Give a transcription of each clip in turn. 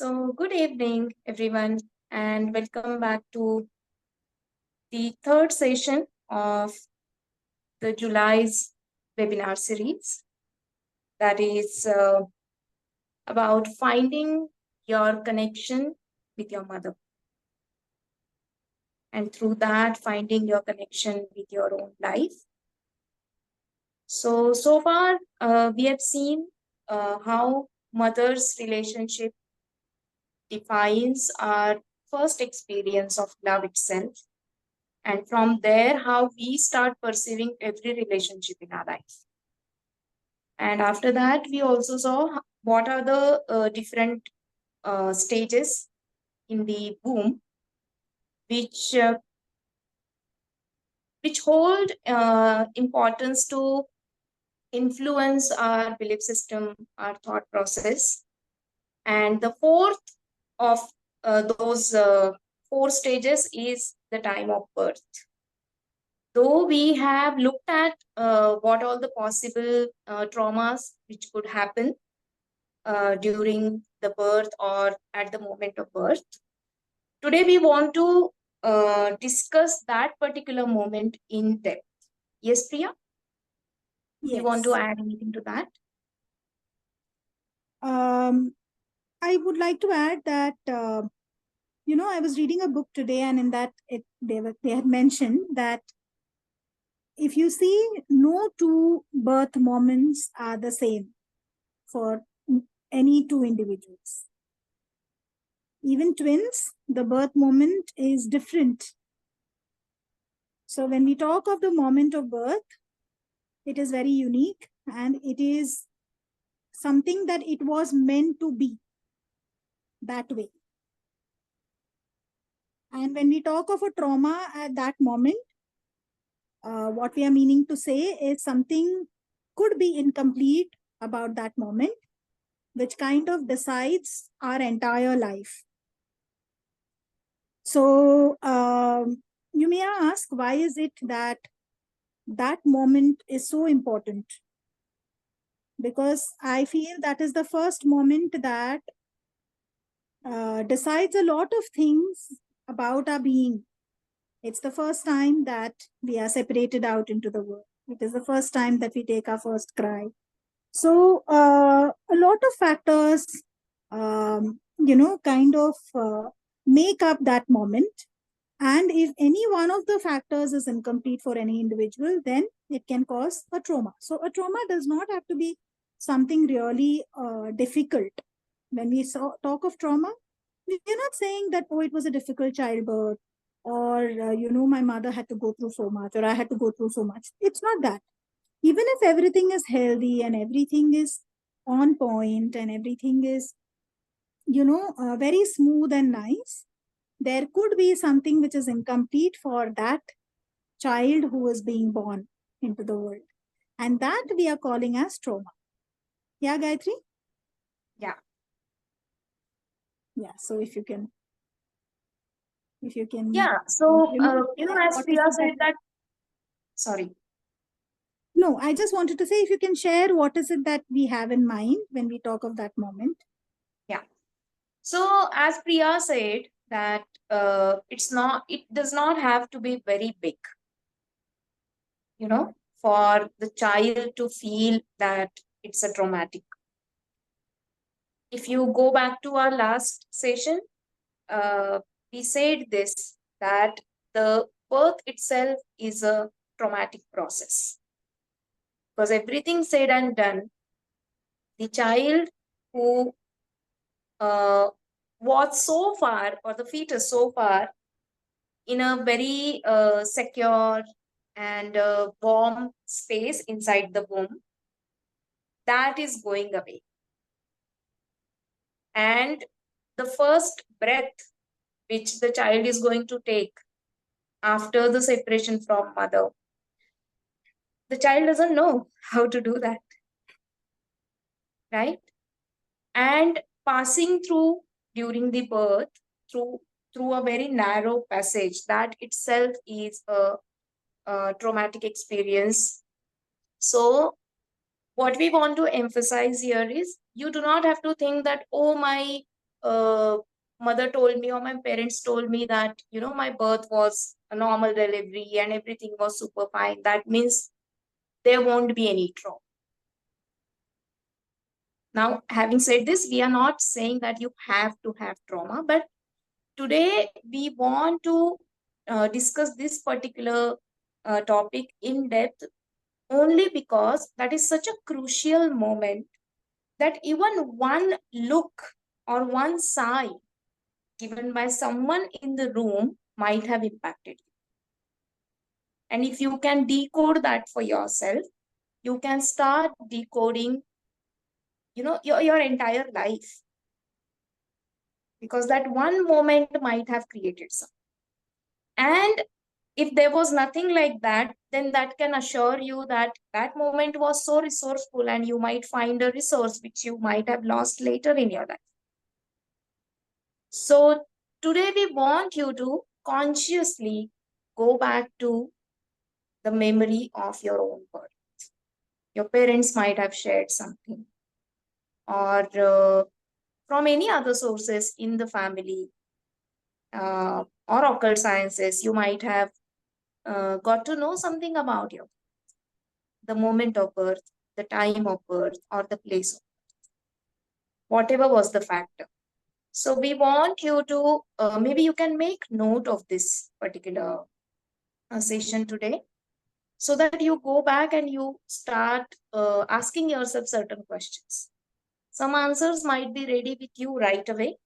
Good evening, everyone, and welcome back to the third session of the July's webinar series that is about finding your connection with your mother. And through that, finding your connection with your own life. So far, we have seen how mother's relationship defines our first experience of love itself. And from there, how we start perceiving every relationship in our life. And after that, we also saw what are the different stages in the womb, which hold importance to influence our belief system, our thought process. And the fourth of those four stages is the time of birth. Though we have looked at what all the possible traumas which could happen during the birth or at the moment of birth, today we want to discuss that particular moment in depth. Yes, Priya? Yes. You want to add anything to that? I would like to add that, I was reading a book today, and in that they had mentioned that if you see, no two birth moments are the same for any two individuals. Even twins, the birth moment is different. So when we talk of the moment of birth, it is very unique, and it is something that it was meant to be that way. And when we talk of a trauma at that moment, what we are meaning to say is something could be incomplete about that moment, which kind of decides our entire life. So you may ask, why is it that that moment is so important? Because I feel that is the first moment that decides a lot of things about our being. It's the first time that we are separated out into the world. It is the first time that we take our first cry. So a lot of factors, kind of make up that moment. And if any one of the factors is incomplete for any individual, then it can cause a trauma. So a trauma does not have to be something really difficult. When we talk of trauma, we're not saying that, oh, it was a difficult childbirth, or, my mother had to go through so much, or I had to go through so much. It's not that. Even if everything is healthy and everything is on point and everything is, very smooth and nice, there could be something which is incomplete for that child who is being born into the world. And that we are calling as trauma. Yeah, Gayatri? Yeah. Yeah, so if you can. Yeah, so, as Priya said that, sorry. No, I just wanted to say, if you can share what is it that we have in mind when we talk of that moment. Yeah. So as Priya said that it does not have to be very big, for the child to feel that it's a traumatic. If you go back to our last session, we said this, that the birth itself is a traumatic process. Because everything said and done, the child who was so far, or the fetus so far, in a very secure and warm space inside the womb, that is going away. And the first breath which the child is going to take after the separation from mother, the child doesn't know how to do that, right? And passing through during the birth through a very narrow passage, that itself is a traumatic experience. So what we want to emphasize here is, you do not have to think that, oh, my mother told me or my parents told me that, my birth was a normal delivery and everything was super fine, that means there won't be any trauma. Now, having said this, we are not saying that you have to have trauma, but today we want to discuss this particular topic in depth only because that is such a crucial moment that even one look or one sigh given by someone in the room might have impacted you. And if you can decode that for yourself, you can start decoding, your entire life. Because that one moment might have created something. And if there was nothing like that, then that can assure you that that moment was so resourceful and you might find a resource which you might have lost later in your life. So today we want you to consciously go back to the memory of your own birth. Your parents might have shared something, or from any other sources in the family or occult sciences, you might have got to know something about you, the moment of birth, the time of birth, or the place of birth, whatever was the factor. So we want you to, maybe you can make note of this particular session today, so that you go back and you start asking yourself certain questions. Some answers might be ready with you right away,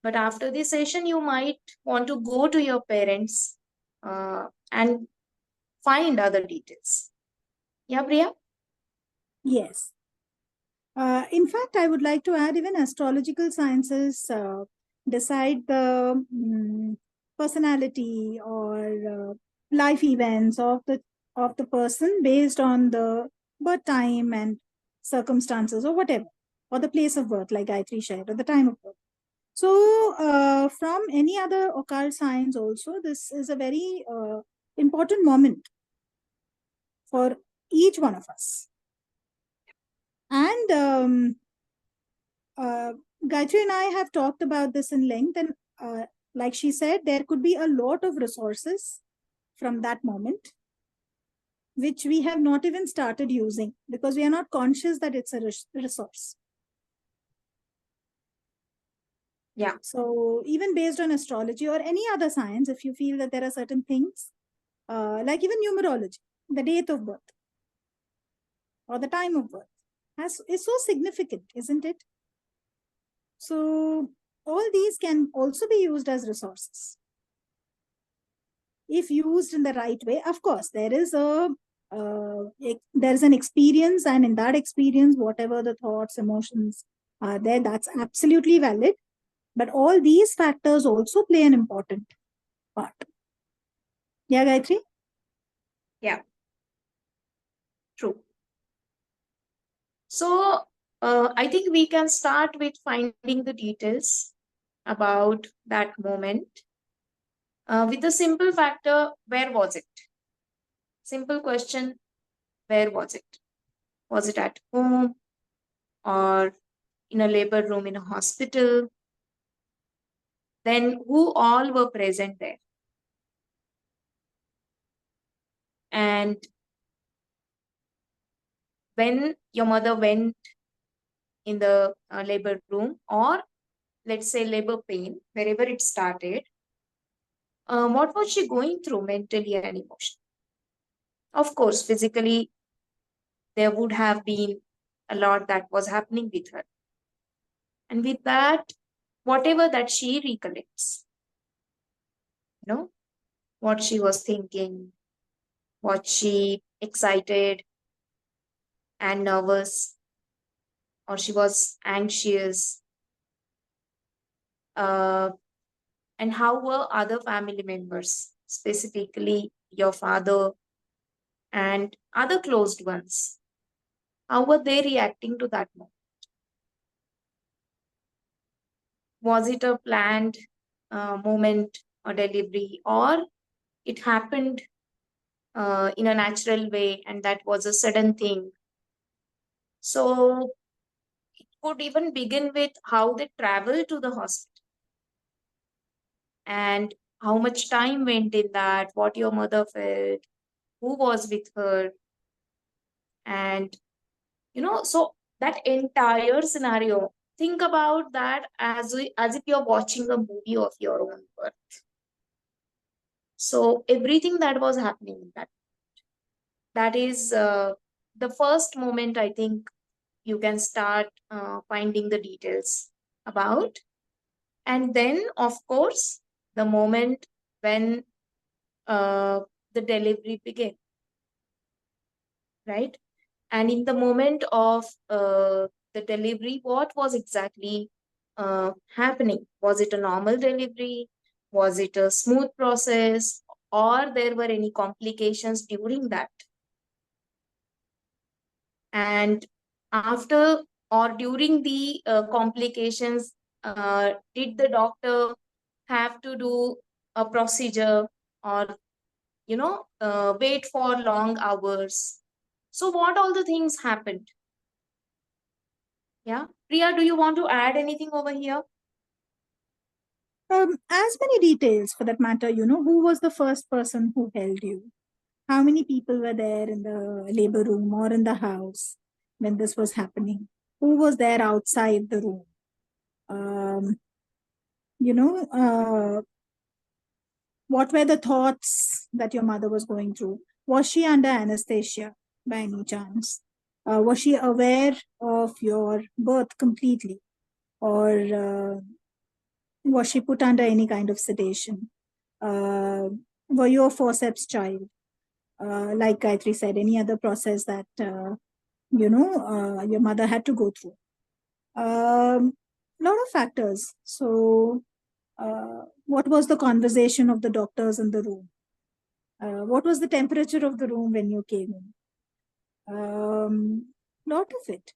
but after this session, you might want to go to your parents and find other details. Yeah, Priya? Yes. In fact, I would like to add even astrological sciences decide the personality or life events of the person based on the birth time and circumstances or whatever, or the place of birth, like Gayatri shared, or the time of birth. So, from any other occult science, also, this is a very important moment for each one of us. And Gayatri and I have talked about this in length, and like she said, there could be a lot of resources from that moment which we have not even started using because we are not conscious that it's a resource. Yeah. So even based on astrology or any other science, if you feel that there are certain things, like even numerology, the date of birth or the time of birth is so significant, isn't it? So all these can also be used as resources if used in the right way. Of course, there is an experience, and in that experience, whatever the thoughts, emotions are there, that's absolutely valid. But all these factors also play an important part. Yeah, Gayatri? Yeah. True. So I think we can start with finding the details about that moment with the simple factor, where was it? Simple question, where was it? Was it at home or in a labor room in a hospital? Then who all were present there? And when your mother went in the labor room, or let's say labor pain, wherever it started, what was she going through mentally and emotionally? Of course, physically, there would have been a lot that was happening with her. And with that, whatever that she recollects, what she was thinking, what she excited and nervous, or she was anxious, uh, and how were other family members, specifically your father and other closed ones, how were they reacting to that moment? Was it a planned moment or delivery, or it happened in a natural way and that was a sudden thing? So it could even begin with how they traveled to the hospital and how much time went in that, what your mother felt, who was with her, and so that entire scenario. Think about that as if you're watching a movie of your own birth. So everything that was happening in that is the first moment I think you can start finding the details about. And then, of course, the moment when uh, the delivery began, right? And in the moment of the delivery, what was exactly happening? Was it a normal delivery? Was it a smooth process? Or there were any complications during that? And after or during the complications, did the doctor have to do a procedure or wait for long hours? So what all the things happened? Yeah, Priya, do you want to add anything over here? As many details for that matter, who was the first person who held you? How many people were there in the labor room or in the house when this was happening? Who was there outside the room? Um, you know, what were the thoughts that your mother was going through? Was she under anesthesia by any chance? Was she aware of your birth completely? Or was she put under any kind of sedation? Were you a forceps child? Like Gayatri said, any other process that your mother had to go through. Lot of factors. So, what was the conversation of the doctors in the room? What was the temperature of the room when you came in? Lot of it.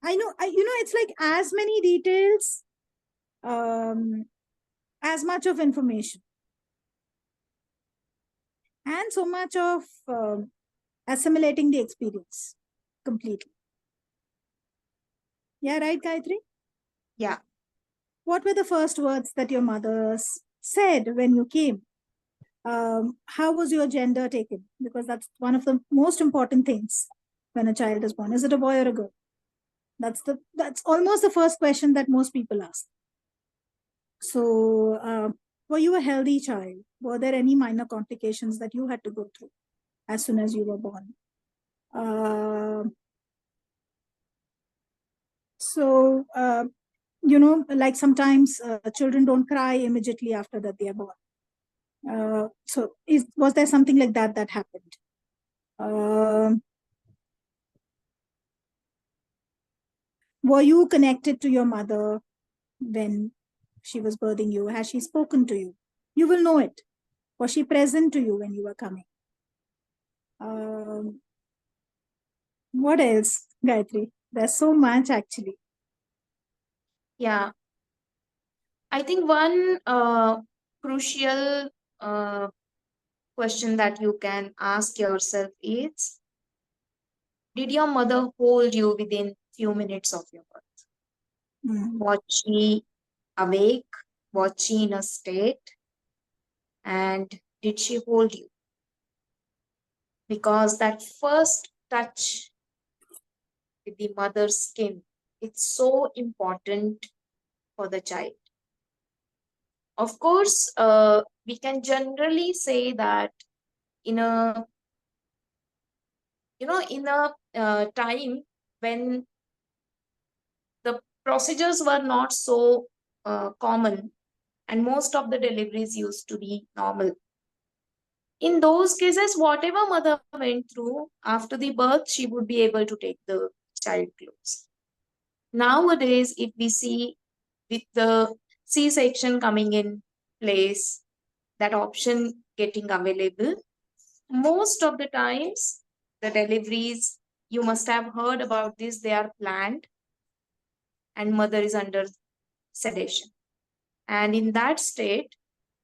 I know. It's like as many details, as much of information, and so much of assimilating the experience completely. Yeah, right, Gayatri? Yeah. What were the first words that your mother said when you came? How was your gender taken? Because that's one of the most important things when a child is born. Is it a boy or a girl? That's almost the first question that most people ask. So, were you a healthy child? Were there any minor complications that you had to go through as soon as you were born? So, like sometimes children don't cry immediately after that they are born. So, was there something like that that happened? Were you connected to your mother when she was birthing you? Has she spoken to you? You will know it. Was she present to you when you were coming? What else, Gayatri? There's so much actually. Yeah, I think one crucial uh, question that you can ask yourself is, did your mother hold you within few minutes of your birth? Was she awake? Was she in a state? And did she hold you? Because that first touch with the mother's skin, it's so important for the child. Of course, we can generally say that in a time when the procedures were not so common and most of the deliveries used to be normal. In those cases, whatever mother went through after the birth, she would be able to take the child close. Nowadays, if we see with the C-section coming in place, that option getting available, most of the times the deliveries, you must have heard about this, they are planned and mother is under sedation. And in that state,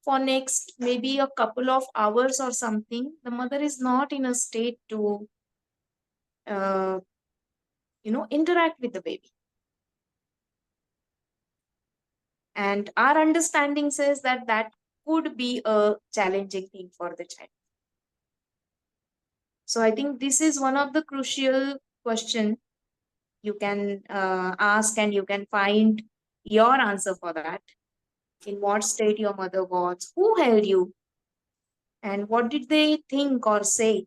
for next maybe a couple of hours or something, the mother is not in a state to interact with the baby. And our understanding says that that could be a challenging thing for the child. So I think this is one of the crucial question you can ask, and you can find your answer for that. In what state your mother was, who held you, and what did they think or say?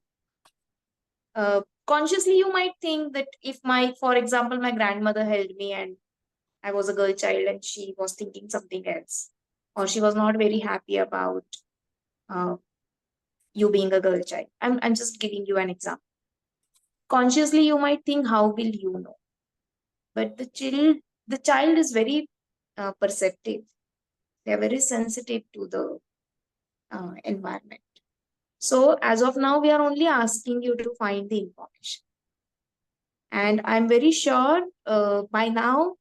Consciously, you might think that if for example, my grandmother held me and I was a girl child and she was thinking something else, or she was not very happy about uh, you being a girl child. I'm just giving you an example. Consciously, you might think, how will you know? But the child is very perceptive. They are very sensitive to the environment. So as of now, we are only asking you to find the information. And I'm very sure by now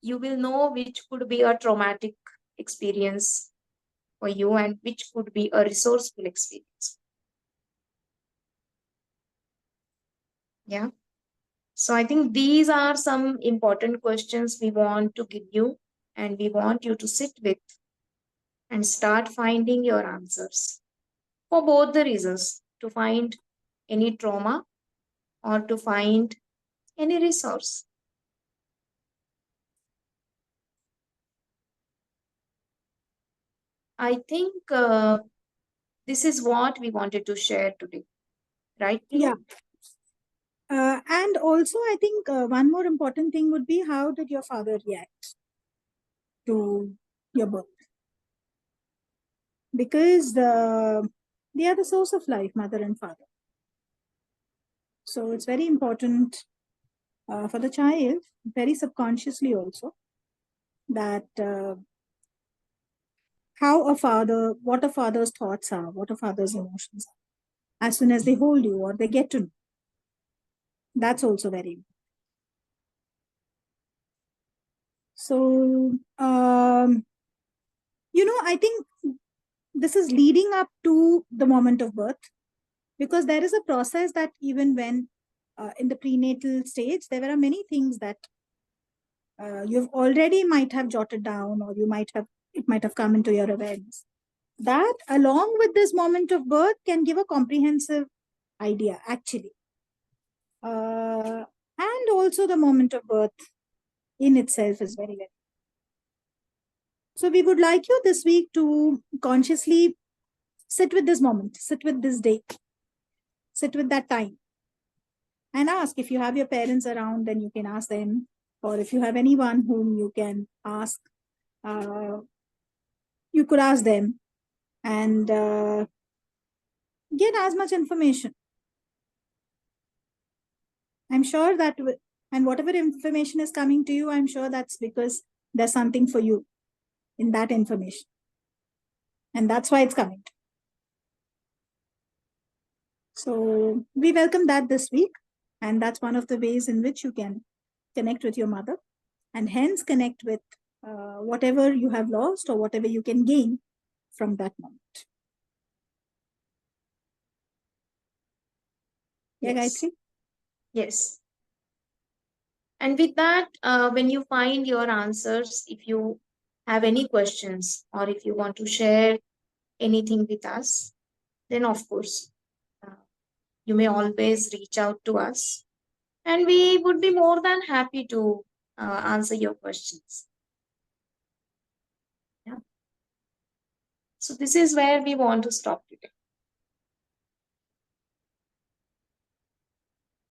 you will know which could be a traumatic experience for you and which could be a resourceful experience. Yeah. So I think these are some important questions we want to give you, and we want you to sit with and start finding your answers for both the reasons, to find any trauma or to find any resource. I think this is what we wanted to share today, right? Yeah. And also, I think one more important thing would be, how did your father react to your birth? Because they are the source of life, mother and father. So it's very important for the child, very subconsciously also, that what a father's thoughts are, what a father's emotions are, as soon as they hold you or they get to know. That's also very important. So, I think this is leading up to the moment of birth, because there is a process that even when in the prenatal stage, there are many things that you've already might have jotted down, or it might have come into your awareness. That, along with this moment of birth, can give a comprehensive idea, actually. And also the moment of birth in itself is very, very. So we would like you this week to consciously sit with this moment, sit with this day, sit with that time, and ask. If you have your parents around, then you can ask them, or if you have anyone whom you can ask, you could ask them, and get as much information. I'm sure that, and whatever information is coming to you, I'm sure that's because there's something for you in that information, and that's why it's coming. So we welcome that this week, and that's one of the ways in which you can connect with your mother, and hence connect with whatever you have lost or whatever you can gain from that moment. Yeah, Yes. Gayatri? Yes. And with that, when you find your answers, if you have any questions or if you want to share anything with us, then of course, you may always reach out to us, and we would be more than happy to answer your questions. Yeah. So this is where we want to stop today.